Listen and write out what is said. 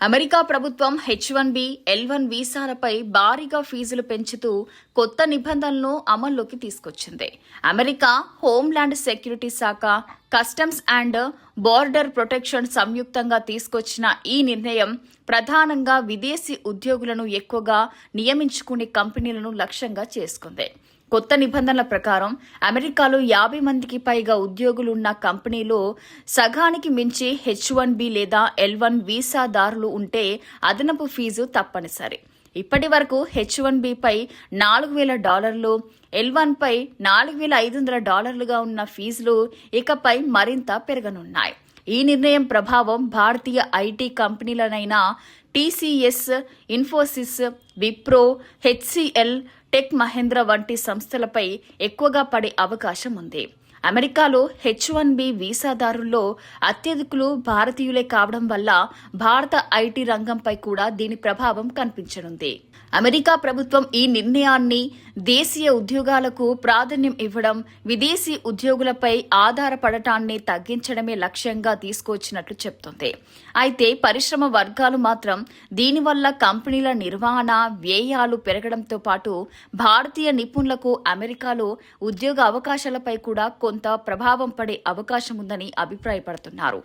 America ప్రభుత్వం H1B, L1 వీసాలపై భారీగా ఫీజులు పెంచుతూ కొత్త నిబంధనలను అమల్లోకి తీసుకొచ్చింది. అమెరికా హోంల్యాండ్ సెక్యూరిటీ శాఖ, కస్టమ్స్ అండ్ బోర్డర్ ప్రొటెక్షన్ సంయుక్తంగా తీసుకొచ్చిన ఈ నిర్ణయం ప్రధానంగా విదేశీ ఉద్యోగులను ఎక్కువగా నియమించుకునే కంపెనీలను లక్ష్యంగా చేసుకుంది. కొత్త నిబంధనల ప్రకారం అమెరికాలో 50 మందికి పైగా ఉద్యోగులున్న కంపెనీలో సగానికి మించి H1B లేదా L1 వీసాదారులు ఉంటే అదనపు ఫీజు తప్పనిసరి. ఇప్పటి వరకు H1B పై $4,000, L1 పై $4,500గా ఉన్న ఫీజులు ఇకపై మరింత పెరగనున్నాయి. ఈ నిర్ణయం ప్రభావం భారతీయ ఐటీ కంపెనీలనైన TCS, Infosys, Wipro, HCL, tech Mahindra వంటి సంస్థలపై ఎక్కువగా పడే అవకాశం ఉంది. అమెరికాలో H1B వీసాదారుల్లో అత్యధికులు భారతీయులే కావడం వల్ల భారత ఐటీ రంగంపై కూడా దీని ప్రభావం కనిపించనుంది. అమెరికా ప్రభుత్వం ఈ నిర్ణయాన్ని దేశీయ ఉద్యోగాలకు ప్రాధాన్యం ఇవ్వడం, విదేశీ ఉద్యోగులపై ఆధారపడటాన్ని తగ్గించడమే లక్ష్యంగా తీసుకొచ్చినట్లు చెబుతోంది. అయితే పరిశ్రమ వర్గాలు మాత్రం దీనివల్ల కంపెనీల నిర్వహణ వ్యయాలు పెరగడంతో పాటు భారతీయ నిపుణులకు అమెరికాలో ఉద్యోగ అవకాశాలపై కూడా కొంత ప్రభావం పడే అవకాశం ఉందని అభిప్రాయపడుతున్నారు.